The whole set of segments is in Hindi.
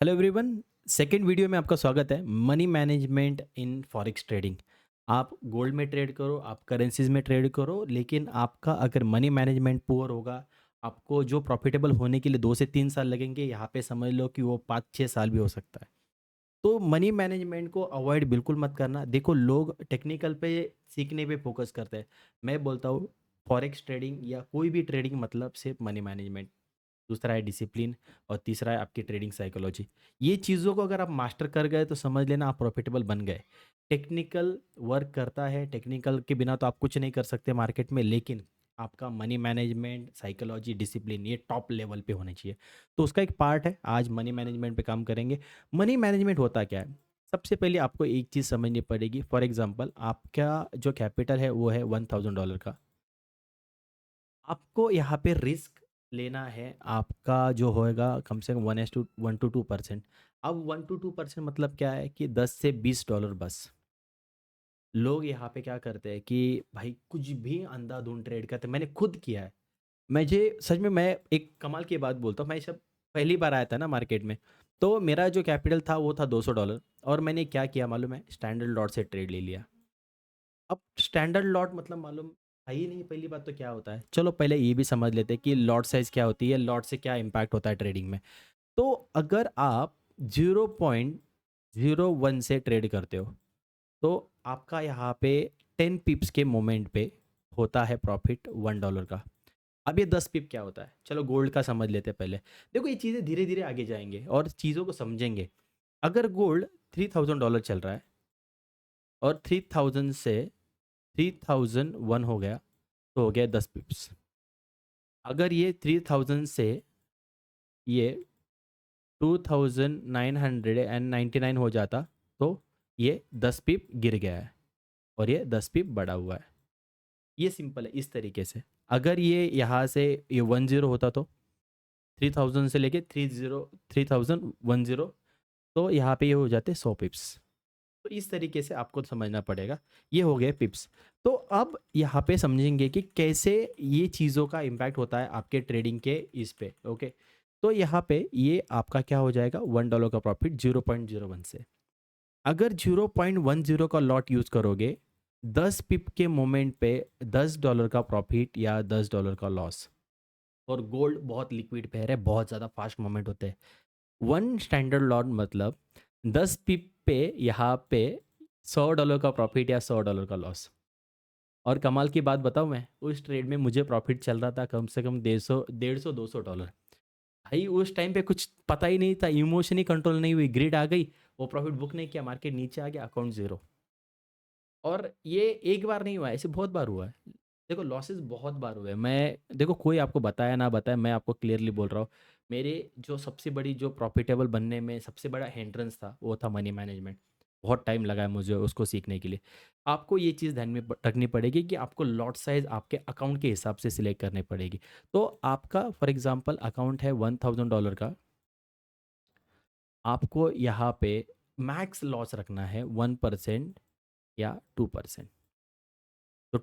Hello everyone. सेकंड वीडियो में आपका स्वागत है। मनी मैनेजमेंट इन फॉरेक्स ट्रेडिंग। आप गोल्ड में ट्रेड करो, आप करेंसीज में ट्रेड करो, लेकिन आपका अगर मनी मैनेजमेंट पुअर होगा, आपको जो प्रॉफिटेबल होने के लिए 2 से 3 साल लगेंगे, यहाँ पे समझ लो कि वो 5 6 साल भी हो सकता है। तो मनी मैनेजमेंट को अवॉइड बिल्कुल मत करना। देखो, लोग टेक्निकल पे सीखने पे फोकस करते हैं। मैं बोलता हूँ फॉरेक्स ट्रेडिंग या कोई भी ट्रेडिंग मतलब सिर्फ मनी मैनेजमेंट। दूसरा है डिसिप्लिन और तीसरा है आपकी ट्रेडिंग साइकोलॉजी। ये चीज़ों को अगर आप मास्टर कर गए तो समझ लेना आप प्रॉफिटेबल बन गए। टेक्निकल वर्क करता है, टेक्निकल के बिना तो आप कुछ नहीं कर सकते मार्केट में, लेकिन आपका मनी मैनेजमेंट, साइकोलॉजी, डिसिप्लिन ये टॉप लेवल पे होने चाहिए। तो उसका एक पार्ट है, आज मनी मैनेजमेंट पे काम करेंगे। मनी मैनेजमेंट होता क्या है? सबसे पहले आपको एक चीज़ समझनी पड़ेगी। फॉर एग्जांपल, आपका जो कैपिटल है वो है $1000 का। आपको यहाँ पे रिस्क लेना है, आपका जो होएगा कम से कम 1 to 2%। अब 1 to 2% मतलब क्या है कि $10 से $20 बस। लोग यहाँ पे क्या करते हैं कि भाई कुछ भी अंधाधुंध ट्रेड करते हैं। मैंने खुद किया है। मुझे सच में, मैं एक कमाल की बात बोलता हूँ, मैं जब पहली बार आया था ना मार्केट में, तो मेरा जो कैपिटल था वो था $200। और मैंने क्या किया मालूम है? स्टैंडर्ड लॉट से ट्रेड ले लिया। अब स्टैंडर्ड लॉट मतलब मालूम है ही नहीं। पहली बात तो क्या होता है, चलो पहले ये भी समझ लेते हैं कि लॉट साइज क्या होती है, लॉट से क्या इम्पैक्ट होता है ट्रेडिंग में। तो अगर आप 0.01 से ट्रेड करते हो तो आपका यहाँ पे 10 पिप्स के मोमेंट पे होता है प्रॉफिट $1 का। अब ये 10 पिप क्या होता है, चलो गोल्ड का समझ लेते हैं पहले। देखो, ये चीज़ें धीरे धीरे आगे जाएंगे और चीज़ों को समझेंगे। अगर गोल्ड $3000 चल रहा है और 3000 से 3001 हो गया, तो हो गया 10 पिप्स। अगर ये 3000 से ये 2999 हो जाता, तो ये 10 पिप गिर गया है और ये 10 पिप बढ़ा हुआ है। ये सिंपल है इस तरीके से। अगर ये यहाँ से ये 10 होता तो 3000 से लेके 3010, तो यहाँ पे ये हो जाते 100 पिप्स। तो इस तरीके से आपको समझना पड़ेगा। ये हो गए पिप्स। तो अब यहाँ पे समझेंगे कि कैसे ये चीज़ों का इम्पैक्ट होता है आपके ट्रेडिंग के इस पे। ओके, तो यहाँ पे ये आपका क्या हो जाएगा, $1 का प्रॉफिट 0.01 से। अगर 0.10 का लॉट यूज़ करोगे, 10 पिप के मोमेंट पे $10 का प्रॉफिट या $10 का लॉस। और गोल्ड बहुत लिक्विड पेयर है, बहुत ज़्यादा फास्ट मोमेंट होते हैं। वन स्टैंडर्ड लॉट मतलब 10 पिप पे यहाँ पे $100 का प्रॉफिट या $100 का लॉस। और कमाल की बात बताऊँ, मैं उस ट्रेड में मुझे प्रॉफिट चल रहा था कम से कम 150 $200। भाई उस टाइम पे कुछ पता ही नहीं था, इमोशन ही कंट्रोल नहीं हुई, ग्रिड आ गई, वो प्रॉफिट बुक नहीं किया, मार्केट नीचे आ गया, अकाउंट ज़ीरो। और ये एक बार नहीं हुआ है, ऐसे बहुत बार हुआ है। देखो, लॉसेस बहुत बार हुए हैं। मैं देखो, कोई आपको बताया ना बताया, मैं आपको क्लियरली बोल रहा हूँ। मेरे जो सबसे बड़ी जो प्रॉफिटेबल बनने में सबसे बड़ा हिंड्रेंस था वो था मनी मैनेजमेंट। बहुत टाइम लगा है मुझे उसको सीखने के लिए। आपको ये चीज़ ध्यान में रखनी पड़ेगी कि आपको लॉट साइज आपके अकाउंट के हिसाब से सिलेक्ट करनी पड़ेगी। तो आपका फॉर एग्जांपल अकाउंट है $1000 का। आपको यहाँ पे मैक्स लॉस रखना है 1% या 2%। तो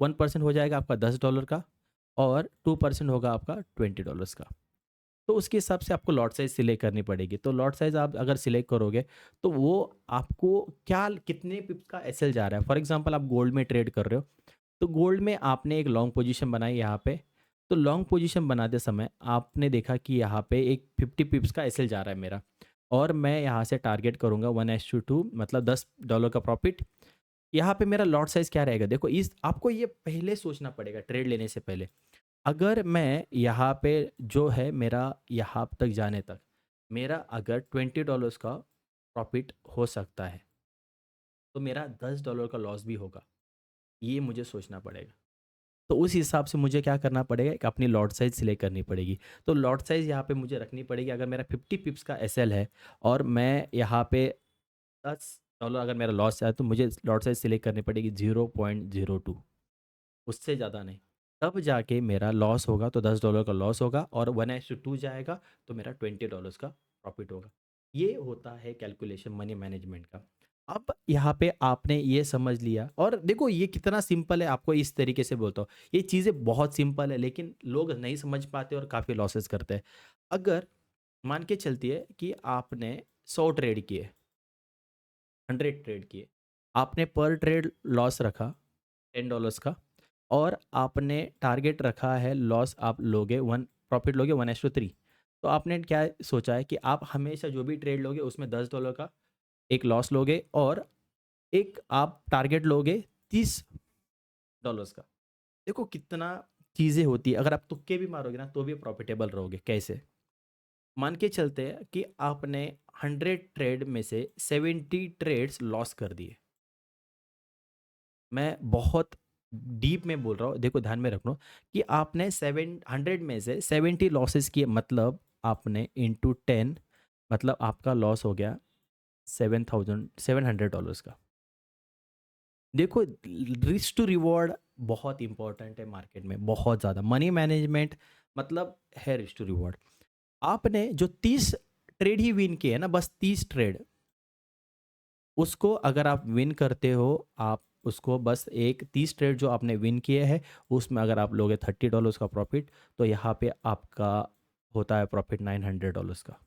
1% हो जाएगा आपका $10 का और 2% होगा आपका $20 का। तो उसके हिसाब से आपको लॉट साइज़ सिलेक्ट करनी पड़ेगी। तो लॉट साइज़ आप अगर सिलेक्ट करोगे तो वो आपको क्या कितने पिप्स का एसएल जा रहा है। फॉर एग्जांपल, आप गोल्ड में ट्रेड कर रहे हो, तो गोल्ड में आपने एक लॉन्ग पोजीशन बनाई यहाँ पे। तो लॉन्ग पोजीशन बनाते समय आपने देखा कि यहाँ पे एक 50 पिप्स का एसएल जा रहा है मेरा, और मैं यहाँ से टारगेट करूँगा 1:2 मतलब $10 का प्रॉफिट। यहाँ पे मेरा लॉट साइज़ क्या रहेगा? देखो, इस आपको ये पहले सोचना पड़ेगा ट्रेड लेने से पहले। अगर मैं यहाँ पे जो है मेरा यहाँ तक जाने तक मेरा अगर $20 का प्रॉफिट हो सकता है, तो मेरा $10 का लॉस भी होगा। ये मुझे सोचना पड़ेगा। तो उस हिसाब से मुझे क्या करना पड़ेगा, एक अपनी लॉट साइज़ सिलेक्ट करनी पड़ेगी। तो लॉट साइज़ यहाँ पे मुझे रखनी पड़ेगी। अगर मेरा 50 पिप्स का एसएल है और मैं यहाँ पे $10 अगर मेरा लॉस है, तो मुझे लॉट साइज़ सिलेक्ट करनी पड़ेगी 0.02, उससे ज़्यादा नहीं। तब जाके मेरा लॉस होगा तो $10 का लॉस होगा, और 1:2 जाएगा तो मेरा $20 का प्रॉफिट होगा। ये होता है कैलकुलेशन मनी मैनेजमेंट का। अब यहाँ पे आपने ये समझ लिया, और देखो ये कितना सिंपल है, आपको इस तरीके से बोलता हूँ। ये चीज़ें बहुत सिंपल है, लेकिन लोग नहीं समझ पाते और काफ़ी लॉसेस करते हैं। अगर मान के चलती है कि आपने 100 ट्रेड किए, 100 ट्रेड किए, आपने पर ट्रेड लॉस रखा $10 का, और आपने टारगेट रखा है लॉस आप लोगे वन, प्रॉफिट लोगे 1:3। तो आपने क्या सोचा है कि आप हमेशा जो भी ट्रेड लोगे उसमें $10 का एक लॉस लोगे, और एक आप टारगेट लोगे $30 का। देखो कितना चीज़ें होती है, अगर आप तुक्के भी मारोगे ना तो भी प्रॉफिटेबल रहोगे। कैसे? मान के चलते हैं कि आपने 100 ट्रेड में से 70 ट्रेड्स लॉस कर दिए। मैं बहुत डीप में बोल रहा हूँ, देखो ध्यान में रखना कि आपने 700 में से 70 लॉसेस किए, मतलब आपने इंटू 10, मतलब आपका लॉस हो गया $7,700 का। देखो रिस्क टू रिवॉर्ड बहुत इंपॉर्टेंट है मार्केट में, बहुत ज़्यादा। मनी मैनेजमेंट मतलब है रिस्क टू रिवॉर्ड। आपने जो 30 ट्रेड ही विन किए हैं ना, बस 30 ट्रेड, उसको अगर आप विन करते हो, आप उसको बस एक 30 ट्रेड जो आपने विन किए हैं उसमें अगर आप लोगे $30 का प्रॉफिट, तो यहाँ पे आपका होता है प्रॉफिट $900 का।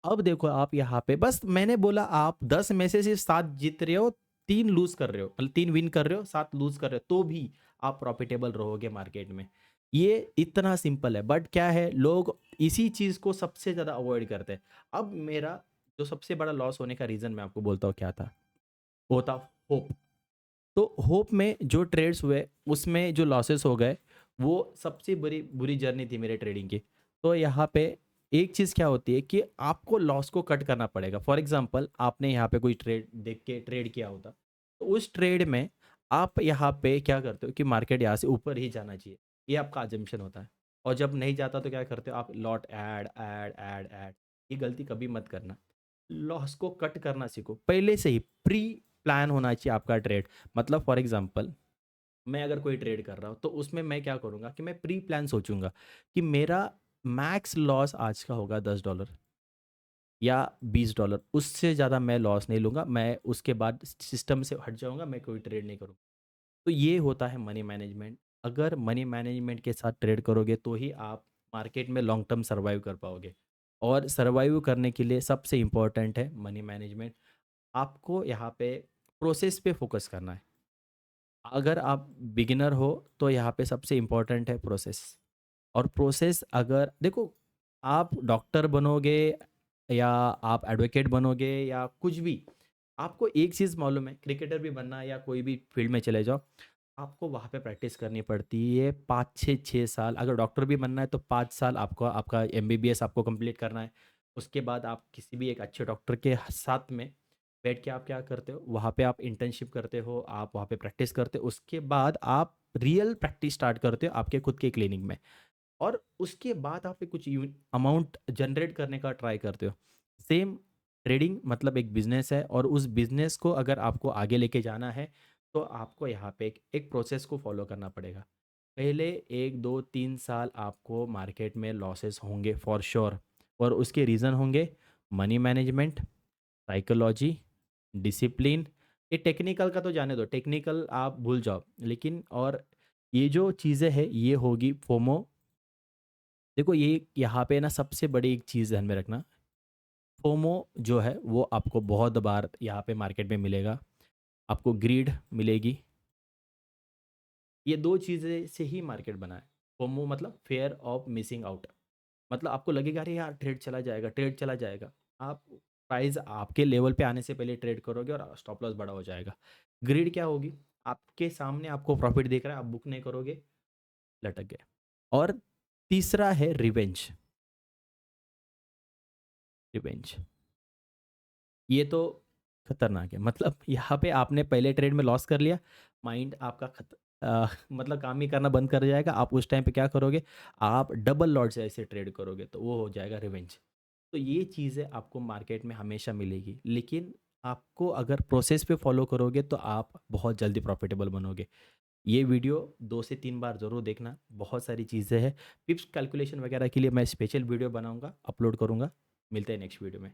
अब देखो आप यहाँ पे बस मैंने बोला आप 10 में से सिर्फ 7 जीत रहे हो, 3 लूज कर रहे हो, मतलब 3 विन कर रहे हो, 7 लूज कर रहे हो, तो भी आप प्रॉफिटेबल रहोगे मार्केट में। ये इतना सिंपल है, बट क्या है, लोग इसी चीज़ को सबसे ज़्यादा अवॉइड करते हैं। अब मेरा जो सबसे बड़ा लॉस होने का रीज़न मैं आपको बोलता हूँ क्या था, वो था होप। तो होप में जो ट्रेड्स हुए उसमें जो लॉसेस हो गए, वो सबसे बुरी बुरी जर्नी थी मेरे ट्रेडिंग की। तो यहाँ पे एक चीज़ क्या होती है कि आपको लॉस को कट करना पड़ेगा। फॉर एग्जांपल आपने यहाँ पे कोई ट्रेड देख के ट्रेड किया होता, तो उस ट्रेड में आप यहाँ पे क्या करते हो कि मार्केट यहाँ से ऊपर ही जाना चाहिए, ये आपका अजम्पशन होता है। और जब नहीं जाता तो क्या करते हो आप, lot add add add add. ये गलती कभी मत करना। लॉस को कट करना सीखो पहले से ही, प्री प्लान होना चाहिए आपका ट्रेड। मतलब फॉर एग्जांपल मैं अगर कोई ट्रेड कर रहा हूँ तो उसमें मैं क्या करूँगा कि मैं प्री प्लान सोचूंगा कि मेरा मैक्स लॉस आज का होगा $10 या $20, उससे ज़्यादा मैं लॉस नहीं लूँगा, मैं उसके बाद सिस्टम से हट जाऊँगा, मैं कोई ट्रेड नहीं करूँगा। तो ये होता है मनी मैनेजमेंट। अगर मनी मैनेजमेंट के साथ ट्रेड करोगे तो ही आप मार्केट में लॉन्ग टर्म सर्वाइव कर पाओगे। और सर्वाइव करने के लिए सबसे इम्पोर्टेंट है मनी मैनेजमेंट। आपको यहाँ पे प्रोसेस पे फोकस करना है। अगर आप बिगिनर हो तो यहाँ पे सबसे इम्पोर्टेंट है प्रोसेस। और प्रोसेस अगर देखो, आप डॉक्टर बनोगे या आप एडवोकेट बनोगे या कुछ भी, आपको एक चीज़ मालूम है, क्रिकेटर भी बनना है या कोई भी फील्ड में चले जाओ, आपको वहाँ पे प्रैक्टिस करनी पड़ती है 5 6 6 साल। अगर डॉक्टर भी बनना है तो 5 साल आपको आपका एमबीबीएस आपको कंप्लीट करना है। उसके बाद आप किसी भी एक अच्छे डॉक्टर के साथ में बैठ के आप क्या करते हो, वहाँ पे आप इंटर्नशिप करते हो, आप वहाँ पे प्रैक्टिस करते हो, उसके बाद आप रियल प्रैक्टिस स्टार्ट करते हो आपके खुद के क्लिनिक में। और उसके बाद आप कुछ अमाउंट जनरेट करने का ट्राई करते हो। सेम ट्रेडिंग मतलब एक बिजनेस है, और उस बिजनेस को अगर आपको आगे लेके जाना है तो आपको यहाँ पे एक प्रोसेस को फॉलो करना पड़ेगा। पहले 1 2 3 साल आपको मार्केट में लॉसेस होंगे फॉर श्योर, और उसके रीज़न होंगे मनी मैनेजमेंट, साइकोलॉजी, डिसिप्लिन। ये टेक्निकल का तो जाने दो, टेक्निकल आप भूल जाओ, लेकिन और ये जो चीज़ें हैं ये होगी फोमो। देखो ये यहाँ पे ना सबसे बड़ी एक चीज़ ध्यान में रखना, फोमो जो है वो आपको बहुत बार यहाँ पे मार्केट में मिलेगा। आपको ग्रीड मिलेगी, ये दो चीज़ें से ही मार्केट बना है। फोमो मतलब फेयर ऑफ मिसिंग आउट, मतलब आपको लगेगा अरे यार ट्रेड चला जाएगा, ट्रेड चला जाएगा। आप प्राइस आपके लेवल पे आने से पहले ट्रेड करोगे और स्टॉप लॉस बड़ा हो जाएगा। ग्रीड क्या होगी, आपके सामने आपको प्रॉफिट दिख रहा है, आप बुक नहीं करोगे, लटक गए। और तीसरा है रिवेंज। रिवेंज ये तो खतरनाक है, मतलब यहाँ पे आपने पहले ट्रेड में लॉस कर लिया, माइंड आपका मतलब काम ही करना बंद कर जाएगा। आप उस टाइम पे क्या करोगे, आप डबल लॉट से ऐसे ट्रेड करोगे, तो वो हो जाएगा रिवेंज। तो ये चीज़ें आपको मार्केट में हमेशा मिलेगी, लेकिन आपको अगर प्रोसेस पे फॉलो करोगे तो आप बहुत जल्दी प्रॉफिटेबल बनोगे। ये वीडियो 2 से 3 बार ज़रूर देखना, बहुत सारी चीज़ें हैं। पिप्स कैलकुलेशन वगैरह के लिए मैं स्पेशल वीडियो बनाऊंगा, अपलोड करूंगा। मिलते हैं नेक्स्ट वीडियो में।